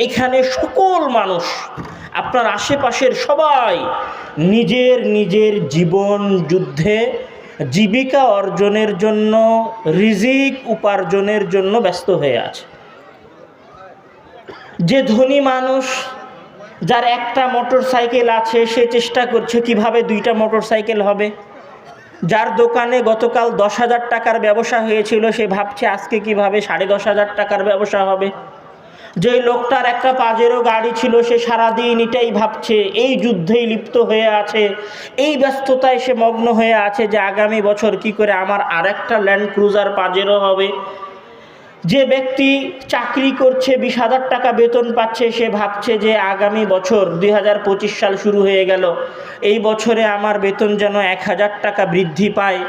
এখানে সকল মানুষ, আপনার আশেপাশের সবাই নিজের নিজের জীবন যুদ্ধে জীবিকা অর্জনের জন্য, রিজিক উপার্জনের জন্য ব্যস্ত হয়ে আছে। যে ধনী মানুষ, যার একটা মোটর সাইকেল আছে, সে চেষ্টা করছে কিভাবে দুইটা মোটর সাইকেল হবে। যার দোকানে গতকাল 10,000 টাকার ব্যবসা হয়েছিল, সে ভাবছে আজকে কিভাবে 10,500 টাকার ব্যবসা হবে। যেই লোকটার একটা পাজেরো গাড়ি ছিল, সে সারাদিন এটাই ভাবছে, এই যুদ্ধেই লিপ্ত হয়ে আছে, এই ব্যস্ততায় সে মগ্ন হয়ে আছে যে আগামী বছর কি করে আমার আরেকটা ল্যান্ড ক্রুজার পাজেরো হবে। যে ব্যক্তি চাকরি করছে, 20,000 টাকা বেতন পাচ্ছে, সে ভাবছে যে আগামী বছর 2025 সাল শুরু হয়ে গেল, এই বছরে আমার বেতন যেন 1,000 টাকা বৃদ্ধি পায়।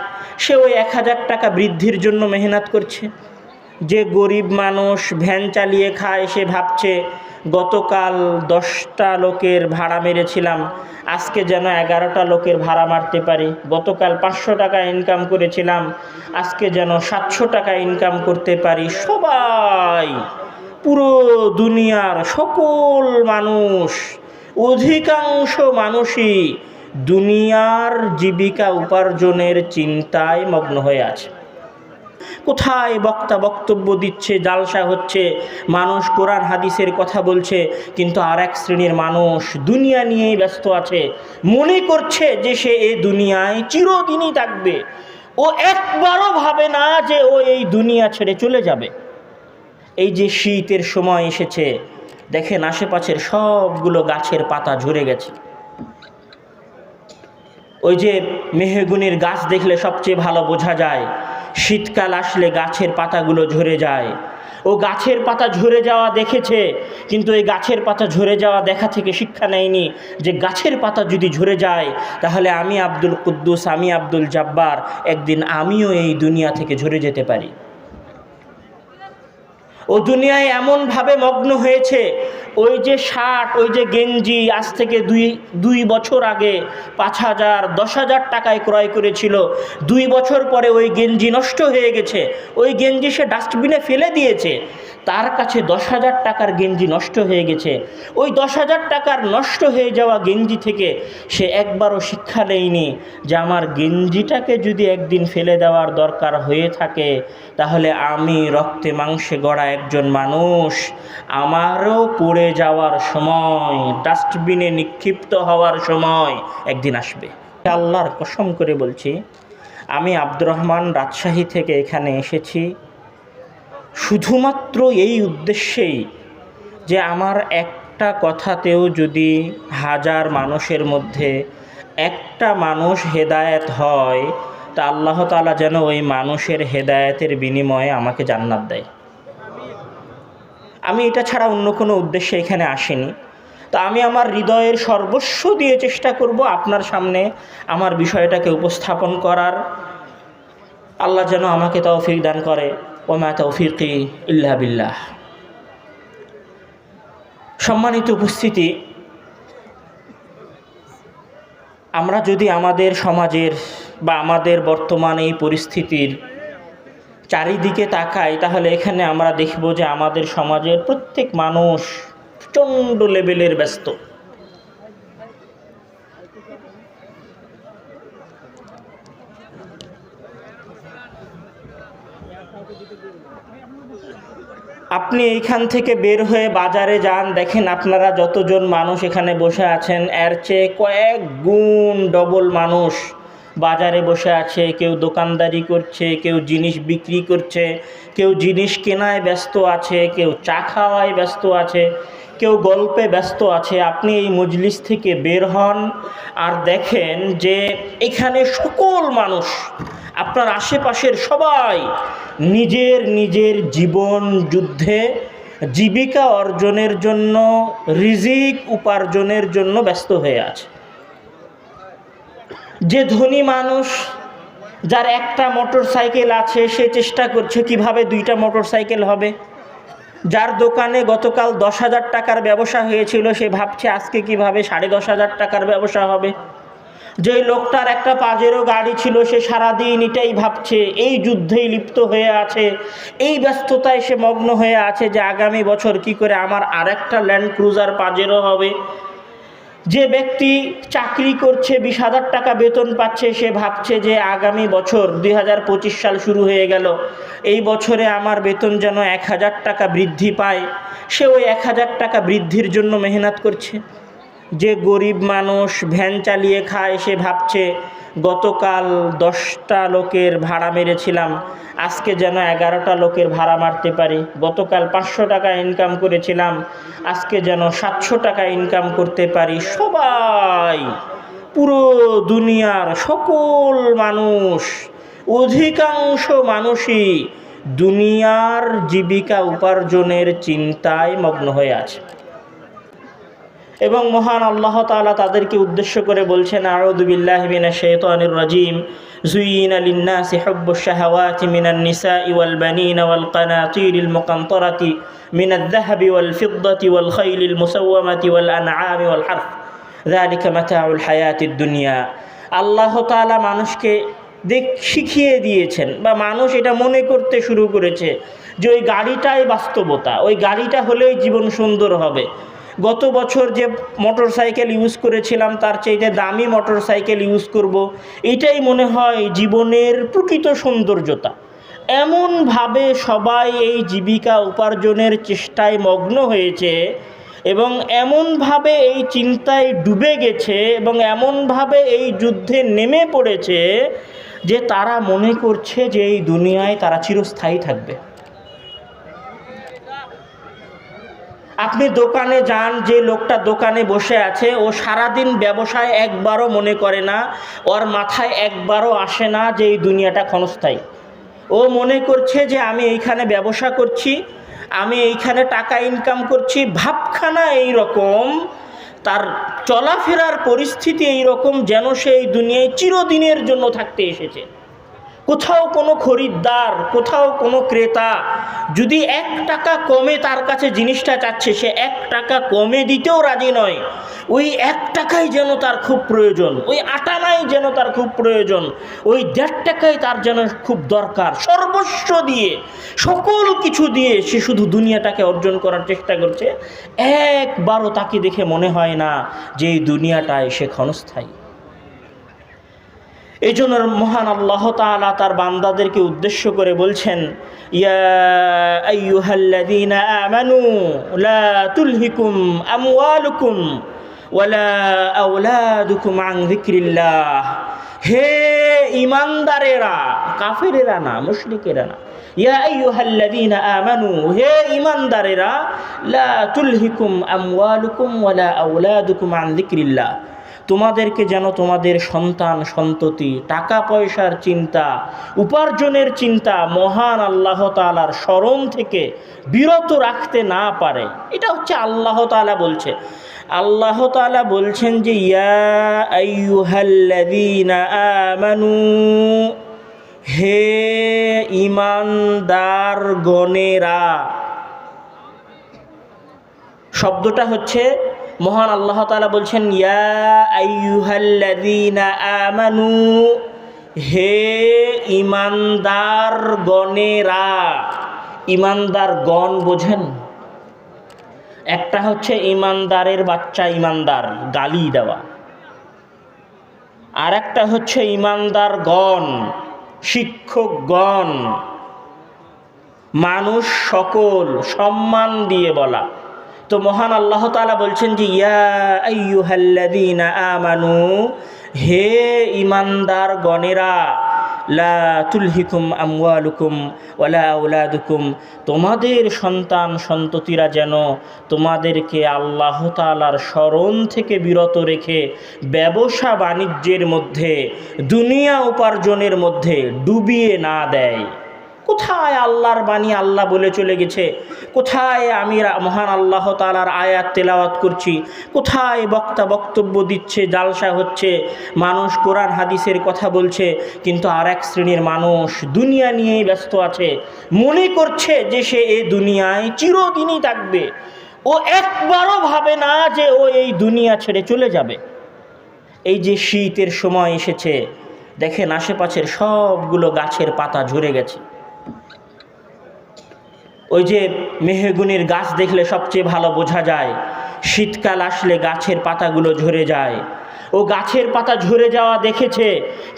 সে ওই 1,000 টাকা বৃদ্ধির জন্য মেহনত করছে। যে গরিব মানুষ ভ্যান চালিয়ে খায়, সে ভাবছে গতকাল 10টা লোকের ভাড়া মেরেছিলাম, আজকে যেন 11টা লোকের ভাড়া মারতে পারি। গতকাল 500 টাকা ইনকাম করেছিলাম, আজকে যেন 700 টাকা ইনকাম করতে পারি। সবাই, পুরো দুনিয়ার সকল মানুষ, অধিকাংশ মানুষই দুনিয়ার জীবিকা উপার্জনের চিন্তায় মগ্ন হয়ে আছে। কোথায় বক্তা বক্তব্য দিচ্ছে, জালসা হচ্ছে, মানুষ কোরআন হাদিসের কথা বলছে, কিন্তু আর এক শ্রেণীর মানুষ দুনিয়া নিয়েই ব্যস্ত আছে। মনে করছে যে সে এই দুনিয়ায় চিরদিনই থাকবে। ও একবারও ভাবে না যে ও এই দুনিয়া ছেড়ে চলে যাবে। এই যে শীতের সময় এসেছে, দেখেন আশেপাশের সবগুলো গাছের পাতা ঝরে গেছে। ওই যে মেহগুনির গাছ দেখলে সবচেয়ে ভালো বোঝা যায়, শীতকাল আসলে গাছের পাতাগুলো ঝরে যায়। ও গাছের পাতা ঝরে যাওয়া দেখেছে, কিন্তু এই গাছের পাতা ঝরে যাওয়া দেখা থেকে শিক্ষা নেয়নি যে গাছের পাতা যদি ঝরে যায়, তাহলে আমি আব্দুল কুদ্দুস, আমি আব্দুল জাব্বার, একদিন আমিও এই দুনিয়া থেকে ঝরে যেতে পারি। ও দুনিয়ায় এমনভাবে মগ্ন হয়েছে, ওই যে শার্ট, ওই যে গেঞ্জি আজ থেকে দুই বছর আগে 5,000 10,000 টাকায় ক্রয় করেছিল, 2 বছর পরে ওই গেঞ্জি নষ্ট হয়ে গেছে। ওই গেঞ্জি সে ডাস্টবিনে ফেলে দিয়েছে। তার কাছে 10,000 টাকার গেঞ্জি নষ্ট হয়ে গেছে। ওই 10,000 টাকার নষ্ট হয়ে যাওয়া গেঞ্জি থেকে সে একবারও শিক্ষা নেয়নি যে আমার গেঞ্জিটাকে যদি একদিন ফেলে দেওয়ার দরকার হয়ে থাকে, তাহলে আমি রক্তে মাংসে গড়া একজন মানুষ, আমারও পড়ে যাওয়ার সময়, ডাস্টবিনে নিক্ষিপ্ত হওয়ার সময় একদিন আসবে। আল্লাহর কসম করে বলছি, আমি আব্দুর রহমান রাজশাহী থেকে এখানে এসেছি শুধুমাত্র এই উদ্দেশ্যেই যে আমার একটা কথাতেও যদি 1000 মানুষের মধ্যে একটা মানুষ হেদায়েত হয়, তা আল্লাহ তাআলা যেন ওই মানুষের হেদায়েতের বিনিময়ে আমাকে জান্নাত দেয়। আমি এটা ছাড়া অন্য কোনো উদ্দেশ্যে এখানে আসিনি। তা আমি আমার হৃদয়ের সর্বস্ব দিয়ে চেষ্টা করব আপনার সামনে আমার বিষয়টাকে উপস্থাপন করার। আল্লাহ যেন আমাকে তৌফিক দান করে। ওমা তৌফিকি ইল্লা বিল্লাহ। সম্মানিত উপস্থিতি, আমরা যদি আমাদের সমাজের বা আমাদের বর্তমান এই পরিস্থিতির চারিদিকে তাকাই, তাহলে এখানে আমরা দেখব যে আমাদের সমাজের প্রত্যেক মানুষ প্রচণ্ড লেভেলের ব্যস্ত। আপনি এইখান থেকে বের হয়ে বাজারে যান, দেখেন আপনারা যতজন মানুষ এখানে বসে আছেন, এর চেয়ে কয়েক গুণ ডবল মানুষ বাজারে বসে আছে। কেউ দোকানদারি করছে, কেউ জিনিস বিক্রি করছে, কেউ জিনিস কেনায় ব্যস্ত আছে, কেউ চা খাওয়ায় ব্যস্ত আছে, কেউ গল্পে ব্যস্ত আছে। আপনি এই মজলিস থেকে বের হন আর দেখেন যে এখানে সকল মানুষ, আপনার আশেপাশের সবাই নিজের নিজের জীবন যুদ্ধে জীবিকা অর্জনের জন্য, রিজিক উপার্জনের জন্য ব্যস্ত হয়ে আছে। যে ধনী মানুষ, যার একটা মোটর সাইকেল আছে, সে চেষ্টা করছে কিভাবে দুইটা মোটর সাইকেল হবে। যার দোকানে গতকাল 10,000 টাকার ব্যবসা হয়েছিল, সে ভাবছে আজকে কিভাবে 10,500 টাকার ব্যবসা হবে। যেই লোকটার একটা পাজেরো গাড়ি ছিল, সে সারাদিন এটাই ভাবছে, এই যুদ্ধেই লিপ্ত হয়ে আছে, এই ব্যস্ততায় সে মগ্ন হয়ে আছে যে আগামী বছর কি করে আমার আরেকটা ল্যান্ড ক্রুজার পাজেরো হবে। যে ব্যক্তি চাকরি করছে, 20,000 টাকা বেতন পাচ্ছে, সে ভাবছে যে আগামী বছর 2025 সাল শুরু হয়ে গেল, এই বছরে আমার বেতন যেন 1,000 টাকা বৃদ্ধি পায়। সে ওই 1,000 টাকা বৃদ্ধির জন্য মেহনত করছে। যে গরিব মানুষ ভ্যান চালিয়ে খায়, সে ভাবছে গতকাল 10টা লোকের ভাড়া মেরেছিলাম, আজকে যেন 11টা লোকের ভাড়া মারতে পারি। গতকাল 500 টাকা ইনকাম করেছিলাম, আজকে যেন 700 টাকা ইনকাম করতে পারি। সবাই, পুরো দুনিয়ার সকল মানুষ, অধিকাংশ মানুষই দুনিয়ার জীবিকা উপার্জনের চিন্তায় মগ্ন হয়ে আছে। এবং মহান আল্লাহ তাআলা তাদেরকে উদ্দেশ্য করে বলছেন, আউযু বিল্লাহি মিনাশ শাইতানির রাজিম, যুয়িনা লিন-নাসি হুব্বুশ শাহাওয়াতি মিনান নিসাই ওয়াল বানিনা ওয়াল কানাতিরিল মুকানতারাতি মিনাদ যাহাবি ওয়াল ফিদ্দাতি ওয়াল খাইলিল মুসাওয়ামাতি ওয়াল আনআমি ওয়াল হারথ যালিকা মাতাউল হায়াতিদ দুনিয়া। আল্লাহ তাআলা মানুষকে শিখিয়ে দিয়েছেন, বা মানুষ এটা মনে করতে শুরু করেছে যে ওই গাড়িটাই বাস্তবতা, ওই গাড়িটা হলেই জীবন সুন্দর হবে। গত বছর যে মোটর সাইকেল ইউজ করেছিলাম তার চাইতে দামি মোটর সাইকেল ইউজ করব, এটাই মনে হয় জীবনের প্রকৃত সৌন্দর্যতা। এমনভাবে সবাই এই জীবিকা উপার্জনের চেষ্টায় মগ্ন হয়েছে এবং এমনভাবে এই চিন্তায় ডুবে গেছে এবং এমনভাবে এই যুদ্ধে নেমে পড়েছে যে তারা মনে করছে যে এই দুনিয়ায় তারা চিরস্থায়ী থাকবে। আপনি দোকানে যান, যে লোকটা দোকানে বসে আছে, ও সারাদিন ব্যবসায় একবারও মনে করে না, ওর মাথায় একবারও আসে না যে এই দুনিয়াটা ক্ষণস্থায়ী। ও মনে করছে যে আমি এইখানে ব্যবসা করছি, আমি এইখানে টাকা ইনকাম করছি। ভাবখানা এই রকম, তার চলাফেরার পরিস্থিতি এই রকম যেন সে এই দুনিয়ায় চিরদিনের জন্য থাকতে এসেছে। কোথাও কোনো খরিদ্দার, কোথাও কোনো ক্রেতা যদি 1 টাকা কমে তার কাছে জিনিসটা চাচ্ছে, সে 1 টাকা কমে দিতেও রাজি নয়। ওই 1 টাকাই যেন তার খুব প্রয়োজন, ওই আটানাই যেন তার খুব প্রয়োজন, ওই 1.5 টাকাই তার যেন খুব দরকার। সর্বস্ব দিয়ে, সকল কিছু দিয়ে সে শুধু দুনিয়াটাকে অর্জন করার চেষ্টা করছে। একবারও তাকে দেখে মনে হয় না যে এই দুনিয়াটায় সে ক্ষণস্থায়ী। এই জন্য মহান আল্লাহ তাআলা তার বান্দাদেরকে উদ্দেশ্য করে বলছেন, ইয়া আইয়ুহাল্লাযীনা আমানু লা তুলহিকুম আমওয়ালুকুম ওয়ালা আওলাদুকুম আন যিকরিল্লাহ। হে ঈমানদারেরা, কাফেরেরা না, মুশরিকেরা না। ইয়া আইয়ুহাল্লাযীনা আমানু, হে ঈমানদারেরা, লা তুলহিকুম আমওয়ালুকুম ওয়ালা আওলাদুকুম আন যিকরিল্লাহ। তোমাদেরকে যেন তোমাদের সন্তান সন্ততি, টাকা পয়সার চিন্তা, উপার্জনের চিন্তা মহান আল্লাহ তাআলার স্মরণ থেকে বিরত রাখতে না পারে। এটা হচ্ছে আল্লাহ তাআলা বলছে। আল্লাহ তাআলা বলছেন যে ইয়া আইয়ুহাল্লাযীনা আমানু, হে ঈমানদার গণেরা। শব্দটা হচ্ছে, মহান আল্লাহ তাআলা বলছেন ইয়া আইয়ুহাল্লাযীনা আমানু, হে ঈমানদার গণেরা। ঈমানদার গণ বোঝেন? একটা হচ্ছে ঈমানদারের বাচ্চা ঈমানদার, গালি দেওয়া। আর একটা হচ্ছে ঈমানদার গণ, শিক্ষকগণ, মানুষ সকল সম্মান দিয়ে বলা। তো মহান আল্লাহ তাআলা বলছেন যে ইয়া আইয়ুহাল্লাযীনা আমানু, হে ঈমানদার গণেরা, লা তুলহিকুম আমওয়ালুকুম ওয়ালা আওলাদুকুম, তোমাদের সন্তান সন্ততিরা যেন তোমাদেরকে আল্লাহ তাআলার স্মরণ থেকে বিরত রেখে ব্যবসা বাণিজ্যের মধ্যে, দুনিয়া উপার্জনের মধ্যে ডুবিয়ে না দেয়। কোথায় আল্লাহর বাণী আল্লাহ বলে চলে গেছে? কোথায় আমি মহান আল্লাহ তাআলার আয়াত তেলাওয়াত করছি? কোথায় বক্তা বক্তব্য দিচ্ছে, জালসা হচ্ছে, মানুষ কোরআন হাদিসের কথা বলছে, কিন্তু আর এক শ্রেণীর মানুষ দুনিয়া নিয়েই ব্যস্ত আছে, মনে করছে যে সে এই দুনিয়ায় চিরদিনই থাকবে। ও একবারও ভাবে না যে ও এই দুনিয়া ছেড়ে চলে যাবে। এই যে শীতের সময় এসেছে, দেখেন আশেপাশের সবগুলো গাছের পাতা ঝরে গেছে। ওই যে মেহগুনির গাছ দেখলে সবচেয়ে ভালো বোঝা যায়, শীতকাল আসলে গাছের পাতাগুলো ঝরে যায়। ও গাছের পাতা ঝরে যাওয়া দেখেছে,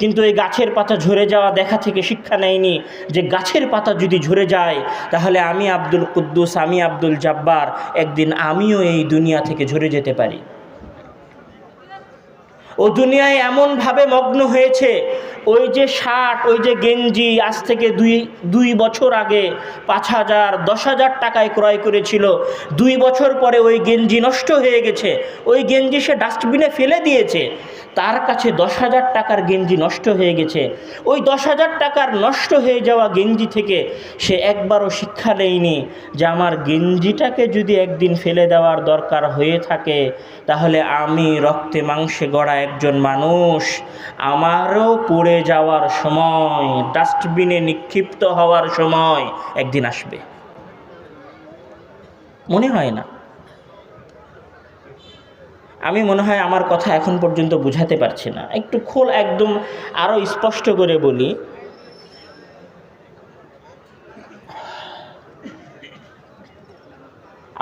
কিন্তু এই গাছের পাতা ঝরে যাওয়া দেখা থেকে শিক্ষা নেয়নি যে গাছের পাতা যদি ঝরে যায় তাহলে আমি আব্দুল কুদ্দুস, আমি আব্দুল জাব্বার, একদিন আমিও এই দুনিয়া থেকে ঝরে যেতে পারি। ও দুনিয়ায় এমনভাবে মগ্ন হয়েছে, ওই যে শার্ট, ওই যে গেঞ্জি আজ থেকে দুই বছর আগে 5,000 10,000 টাকায় ক্রয় করেছিল, 2 বছর পরে ওই গেঞ্জি নষ্ট হয়ে গেছে, ওই গেঞ্জি সে ডাস্টবিনে ফেলে দিয়েছে। তার কাছে 10,000 টাকার গেঞ্জি নষ্ট হয়ে গেছে। ওই 10,000 টাকার নষ্ট হয়ে যাওয়া গেঞ্জি থেকে সে একবারও শিক্ষা নেয়নি যে আমার গেঞ্জিটাকে যদি একদিন ফেলে দেওয়ার দরকার হয়ে থাকে তাহলে আমি রক্তে মাংসে গড়া একজন মানুষ, আমারও পড়ে যাওয়ার সময়, ডাস্টবিনে নিক্ষিপ্ত হওয়ার সময় একদিন আসবে। মনে হয় না? আমি মনে হয় আমার কথা এখন পর্যন্ত বুঝাতে পারছি না, একটু একদম আরো স্পষ্ট করে বলি।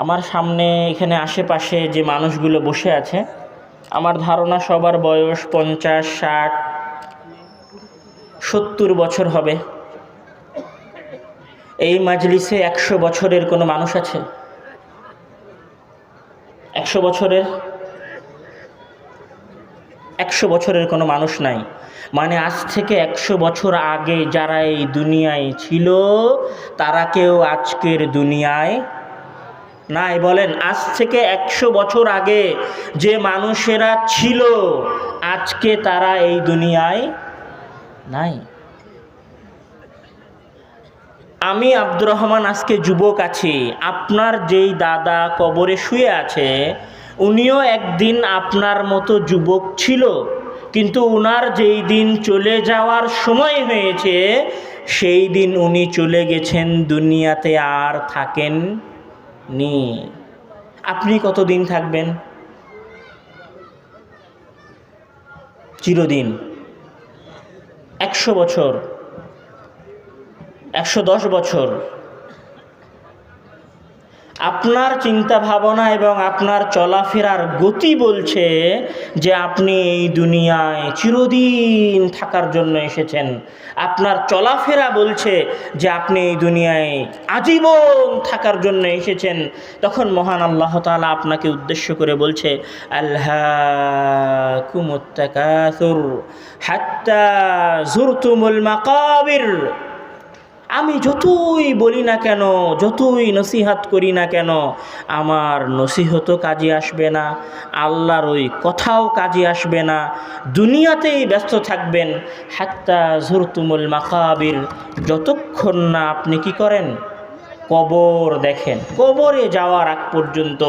আমার সামনে এখানে আশেপাশে যে মানুষগুলো বসে আছে, আমার ধারণা সবার বয়স 50, 60, 70 বছর হবে। এই মাজলিসে 100 বছরের কোনো মানুষ আছে? 100 বছরের 100 বছরের কোনো মানুষ নাই। মানে আজ থেকে 100 বছর আগে যারা এই দুনিয়ায় ছিল তারা কেউ আজকের দুনিয়ায় নাই। বলেন, আজ থেকে 100 বছর আগে যে মানুষেরা ছিল আজকে তারা এই দুনিয়ায় নাই। আমি আব্দুর রহমান আজকে যুবক আছি, আপনার যেই দাদা কবরে শুয়ে আছে উনিও একদিন আপনার মতো যুবক ছিল, কিন্তু উনার যেই দিন চলে যাওয়ার সময় হয়েছে সেই দিন উনি চলে গেছেন, দুনিয়াতে আর থাকেন নি। আপনি কতদিন থাকবেন? চিরদিন। 100 বছর, 110 বছর। আপনার চিন্তা ভাবনা এবং আপনার চলাফেরার গতি বলছে যে আপনি এই দুনিয়ায় চিরদিন থাকার জন্য এসেছেন। আপনার চলাফেরা বলছে যে আপনি এই দুনিয়ায় আজীবন থাকার জন্য এসেছেন। তখন মহান আল্লাহ তাআলা আপনাকে উদ্দেশ্য করে বলছে, আলহাকুমুত তাকাসুর হাত্তা যুরতুমুল মাকাবির। আমি যতই বলি না কেন, যতই নসিহত করি না কেন, আমার নসিহতও কাজে আসবে না, আল্লাহর ওই কথাও কাজে আসবে না, দুনিয়াতেই ব্যস্ত থাকবেন। হাত্তা যুরতুমুল মাকাবির, যতক্ষণ না আপনি কি করেন? কবর দেখেন। কবরে যাওয়ার আগ পর্যন্ত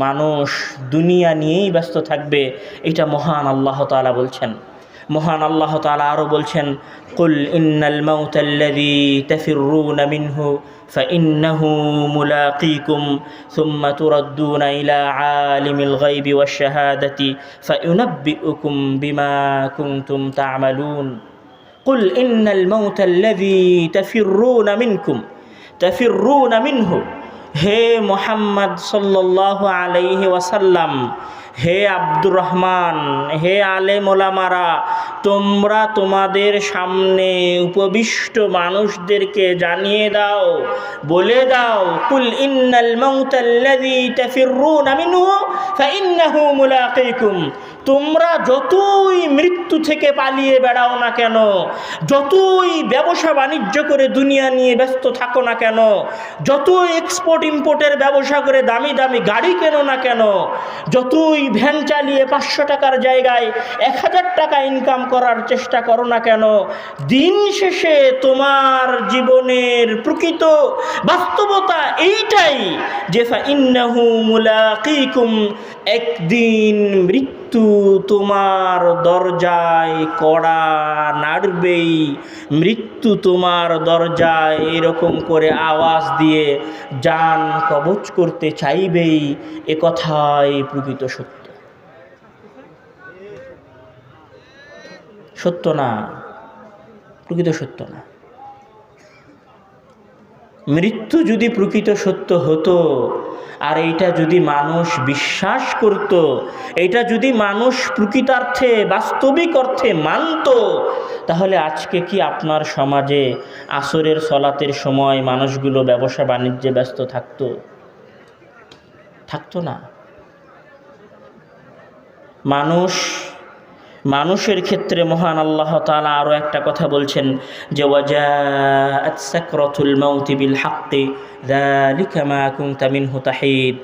মানুষ দুনিয়া নিয়েই ব্যস্ত থাকবে, এটা মহান আল্লাহ তাআলা বলছেন। মহান আল্লাহ তাআলা আরও বলছেন, কুল ইন্নাল মাউতাল্লাযী তাফিররুনা মিনহু ফাইন্নাহু মুলাকীকুম সুম্মা তুরাদ্দুনা ইলা আলিমিল গায়বি ওয়াশ শাহাদাতি ফায়ুনাব্বিউকুম বিমা কুনতুম তা'মালুন। কুল ইন্নাল মাউতাল্লাযী তাফিররুনা মিনহু। হে মুহাম্মদ সাল্লাল্লাহু আলাইহি ওয়াসাল্লাম, হে আব্দুর রহমান, হে আলেম ওলামারা, তোমরা তোমাদের সামনে উপবিষ্ট মানুষদেরকে জানিয়ে দাও, বলে দাও, কুল ইন্নাল মাউতাল্লাযী তাফিররুনা মিনহু ফাইন্নাহু মুলাকীকুম। তোমরা যতই মৃত্যু থেকে পালিয়ে বেড়াও না কেন, যতই ব্যবসা বাণিজ্য করে দুনিয়া নিয়ে ব্যস্ত থাকো না কেন, যতই এক্সপোর্ট ইম্পোর্টের ব্যবসা করে দামি দামি গাড়ি কেনো না কেন, যতই ভ্যান চালিয়ে 500 টাকার জায়গায় 1000 টাকা ইনকাম করার চেষ্টা করো না কেন, দিন শেষে তোমার জীবনের প্রকৃত বাস্তবতা এইটাই যে ফাইন্নাহু মুলাকীকুম, একদিন মৃত্যু তোমার দরজায় কড়া নাড়বেই, মৃত্যু তোমার দরজায় এরকম করে আওয়াজ দিয়ে জান কবজ করতে চাইবেই। এ কথাই প্রকৃত সত্য। সত্য না, প্রকৃত সত্য না। মৃত্যু যদি প্রকৃত সত্য হতো, আর এইটা যদি মানুষ বিশ্বাস করত, এইটা যদি মানুষ প্রকৃতার্থে বাস্তবিক অর্থে মানত, তাহলে আজকে কি আপনার সমাজে আসরের সলাতের সময় মানুষগুলো ব্যবসা বাণিজ্যে ব্যস্ত থাকতো? থাকতো না। মানুষের ক্ষেত্রে মহান আল্লাহ তাআলা আরও একটা কথা বলছেন যে ওয়াজাআত সাকরাতুল মাউতি বিল হাক্কি যালিকা মা কুনতা মিনহু তাহিদ,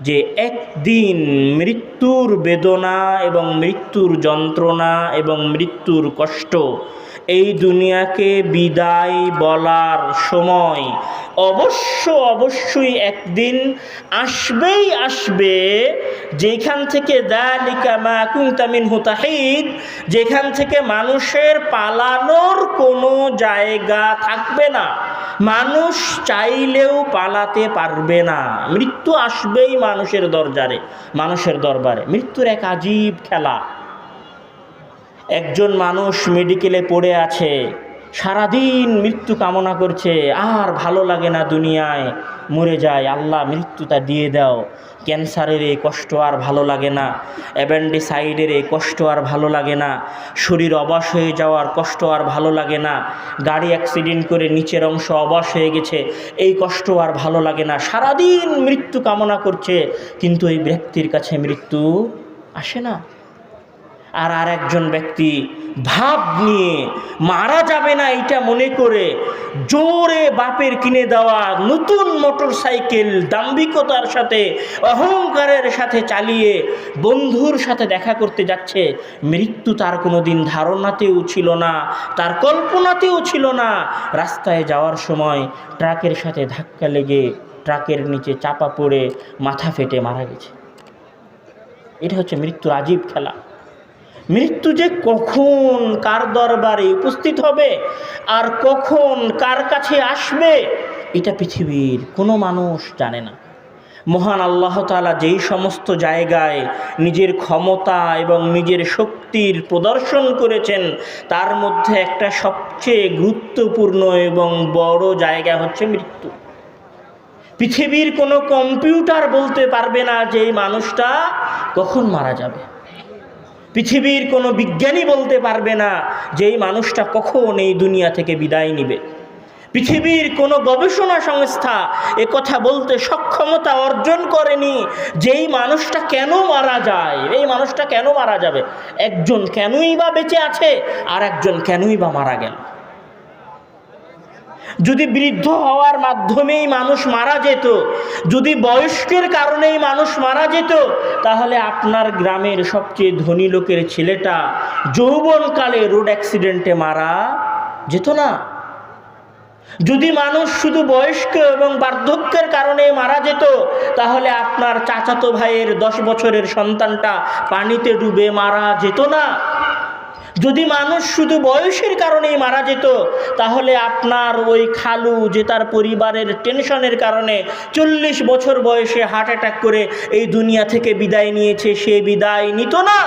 যে একদিন মৃত্যুর বেদনা এবং মৃত্যুর যন্ত্রণা এবং মৃত্যুর কষ্ট, এই দুনিয়াকে বিদায় বলার সময় অবশ্যই একদিন আসবে, যেখান থেকে যালিকা মা কুনতা মিনহু তাহিদ, যেখান থেকে মানুষের পালানোর কোনো জায়গা থাকবে না, মানুষ চাইলেও পালাতে পারবে না। মৃত্যু আসবেই মানুষের দরবারে। মৃত্যুর এক আজীব খেলা। একজন মানুষ মেডিকেলে পড়ে আছে, সারাদিন মৃত্যু কামনা করছে, আর ভালো লাগে না দুনিয়ায়, মরে যায়, আল্লাহ মৃত্যুটা দিয়ে দাও। ক্যান্সারের এই কষ্ট আর ভালো লাগে না, অ্যাপেন্ডিসাইডের এই কষ্ট আর ভালো লাগে না, শরীর অবশ হয়ে যাওয়ার কষ্ট আর ভালো লাগে না, গাড়ি অ্যাক্সিডেন্ট করে নিচের অংশ অবশ হয়ে গেছে, এই কষ্ট আর ভালো লাগে না। সারাদিন মৃত্যু কামনা করছে, কিন্তু এই ব্যক্তির কাছে মৃত্যু আসে না। আর একজন ব্যক্তি ভাব নিয়ে মারা যাবে না এটা মনে করে জোরে বাপের কিনে দেওয়া নতুন মোটর সাইকেল দাম্ভিকতার সাথে, অহংকারের সাথে চালিয়ে বন্ধুর সাথে দেখা করতে যাচ্ছে। মৃত্যু তার কোনো দিন ধারণাতেও ছিল না, তার কল্পনাতেও ছিল না। রাস্তায় যাওয়ার সময় ট্রাকের সাথে ধাক্কা লেগে ট্রাকের নিচে চাপা পড়ে মাথা ফেটে মারা গেছে। এটা হচ্ছে মৃত্যুর আজীব খেলা। মৃত্যু যে কখন কার দরবারে উপস্থিত হবে আর কখন কার কাছে আসবে, এটা পৃথিবীর কোনো মানুষ জানে না। মহান আল্লাহ তাআলা যেই সমস্ত জায়গায় নিজের ক্ষমতা এবং নিজের শক্তির প্রদর্শন করেছেন, তার মধ্যে একটা সবচেয়ে গুরুত্বপূর্ণ এবং বড় জায়গা হচ্ছে মৃত্যু। পৃথিবীর কোনো কম্পিউটার বলতে পারবে না যে এই মানুষটা কখন মারা যাবে। পৃথিবীর কোনো বিজ্ঞানী বলতে পারবে না যে এই মানুষটা কখন এই দুনিয়া থেকে বিদায় নিবে। পৃথিবীর কোনো গবেষণা সংস্থা কথা বলতে সক্ষমতা অর্জন করেনি যে এই মানুষটা কেন মারা যায়, এই মানুষটা কেন মারা যাবে। একজন কেনই বা বেঁচে আছে, আর একজন কেনই বা মারা গেল। যদি বৃদ্ধ হওয়ার মাধ্যমেই মানুষ মারা যেত, যদি বয়স্কের কারণেই মানুষ মারা যেত, তাহলে আপনার গ্রামের সবচেয়ে ধনী লোকের ছেলেটা যৌবনকালে রোড অ্যাক্সিডেন্টে মারা যেত না। যদি মানুষ শুধু বয়স্ক এবং বার্ধক্যের কারণে মারা যেত, তাহলে আপনার চাচাতো ভাইয়ের 10 বছরের সন্তানটা পানিতে ডুবে মারা যেত না। যদি মানুষ শুধু বয়সের কারণেই মারা যেত, তাহলে আপনার ওই খালু যে তার পরিবারের টেনশনের কারণে 40 বছর বয়সে হার্ট অ্যাটাক করে এই দুনিয়া থেকে বিদায় নিয়েছে, সে বিদায় নিত না।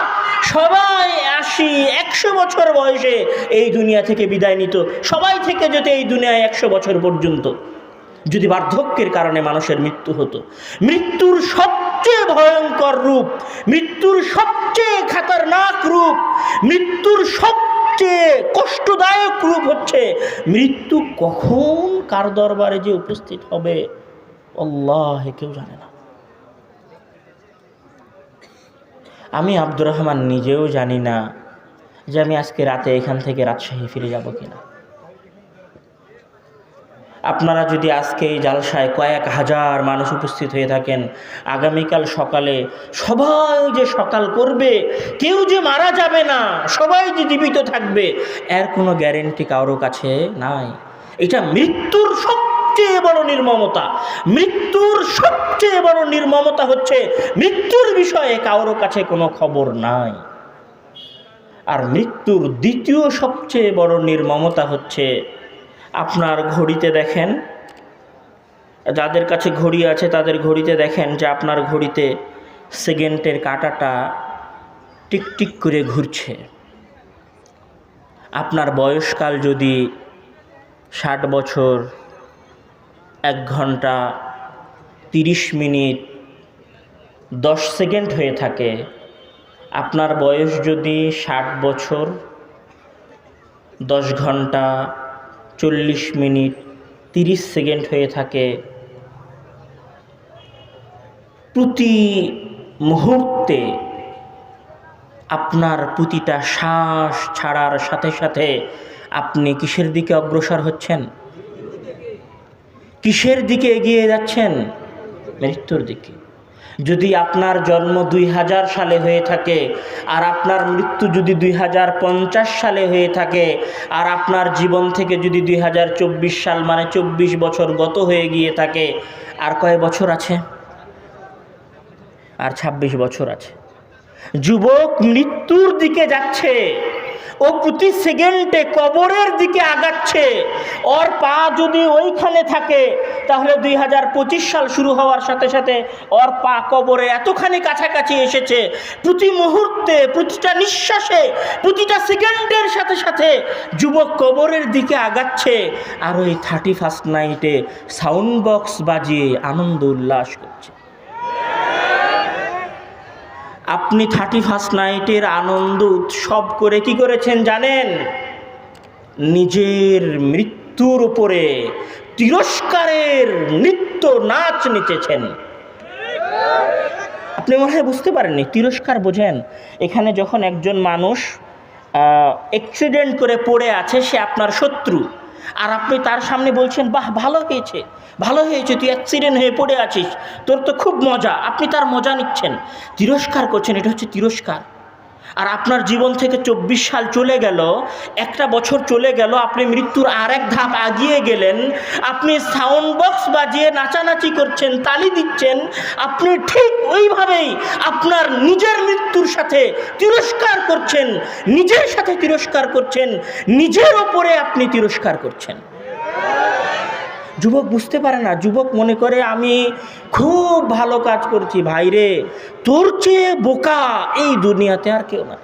সবাই 80-100 বছর বয়সে এই দুনিয়া থেকে বিদায় নিত। সবাই থেকে যেত এই দুনিয়ায় 100 বছর পর্যন্ত। যদি বার্ধক্যের কারণে মানুষের মৃত্যু হতো, মৃত্যুর সবচেয়ে ভয়ঙ্কর রূপ, মৃত্যুর সবচেয়ে খতরনাক রূপ, মৃত্যুর সবচেয়ে কষ্টদায়ক রূপ হচ্ছে মৃত্যু কখন কার দরবারে যে উপস্থিত হবে আল্লাহ কেউ জানে না। আমি আব্দুর রহমান নিজেও জানি না যে আমি আজকে রাতে এখান থেকে রাজশাহী ফিরে যাব কিনা। আপনারা যদি আজকে এই জালসায় কয়েক হাজার মানুষ উপস্থিত হয়ে থাকেন, আগামীকাল সকালে সবাই যে সকাল করবে, কেউ যে মারা যাবে না, সবাই যে জীবিত থাকবে, এর কোনো গ্যারেন্টি কারোর কাছে নাই। এটা মৃত্যুর সবচেয়ে বড় নির্মমতা। মৃত্যুর সবচেয়ে বড় নির্মমতা হচ্ছে মৃত্যুর বিষয়ে কারোর কাছে কোনো খবর নাই। আর মৃত্যুর দ্বিতীয় সবচেয়ে বড় নির্মমতা হচ্ছে আপনার ঘড়িতে দেখেন, যাদের কাছে ঘড়ি আছে তাদের ঘড়িতে দেখেন যে আপনার ঘড়িতে সেকেন্ডের কাঁটাটা টিকটিক করে ঘুরছে। আপনার বয়সকাল যদি 60 বছর 1 ঘন্টা 30 মিনিট 10 সেকেন্ড হয়ে থাকে, আপনার বয়স যদি 60 বছর 10 ঘন্টা 40 মিনিট 30 সেকেন্ড হয়ে থাকে, প্রতি মুহূর্তে আপনার প্রতিটা শ্বাস ছাড়ার সাথে সাথে আপনি কিসের দিকে অগ্রসর হচ্ছেন? কিসের দিকে এগিয়ে যাচ্ছেন? মৃত্যুর দিকে। যদি আপনার জন্ম 2000 সালে হয়ে থাকে আর আপনার মৃত্যু যদি 2050 সালে হয়ে থাকে, আর আপনার জীবন থেকে যদি 2024 সাল মানে 24 বছর গত হয়ে গিয়ে থাকে, আর কয় বছর আছে? আর 26 বছর আছে। যুবক মৃত্যুর দিকে যাচ্ছে, ও প্রতি সেকেন্ডে কবরের দিকে আগাচ্ছে। ওর পা যদি ওইখানে থাকে তাহলে 2025 সাল শুরু হওয়ার সাথে সাথে ওর পা কবরে এতখানি কাছাকাছি এসেছে। প্রতি মুহূর্তে, প্রতিটা নিঃশ্বাসে, প্রতিটা সেকেন্ডের সাথে সাথে যুবক কবরের দিকে আগাচ্ছে, আর ওই 31st নাইটে সাউন্ড বক্স বাজিয়ে আনন্দ উল্লাস করছে। আপনি 31st নাইটের আনন্দ উৎসব করে কি করেছেন জানেন? নিজের মৃত্যুর উপরে তিরস্কারের নৃত্য নাচ নেচেছেন। আপনি মনে হয় বুঝতে পারেননি, তিরস্কার বোঝেন? এখানে যখন একজন মানুষ অ্যাক্সিডেন্ট করে পড়ে আছে, সে আপনার শত্রু, আর আপনি তার সামনে বলছেন, বাহ ভালো হয়েছে, ভালো হয়েছে, তুই অ্যাক্সিডেন্ট হয়ে পড়ে আছিস, তোর তো খুব মজা, আপনি তার মজা নিচ্ছেন, তিরস্কার করছেন। এটা হচ্ছে তিরস্কার। আর আপনার জীবন থেকে 24 সাল চলে গেল, একটা বছর চলে গেল, আপনি মৃত্যুর আরেক ধাপ আগিয়ে গেলেন, আপনি সাউন্ড বক্স বাজিয়ে নাচানাচি করছেন, তালি দিচ্ছেন। আপনি ঠিক ওইভাবেই আপনার নিজের মৃত্যুর সাথে তিরস্কার করছেন, নিজের সাথে তিরস্কার করছেন, নিজের ওপরে আপনি তিরস্কার করছেন। যুবক বুঝতে পারে না, যুবক মনে করে আমি খুব ভালো কাজ করছি। ভাইরে, তোর চেয়ে বোকা এই দুনিয়াতে আর কেউ না।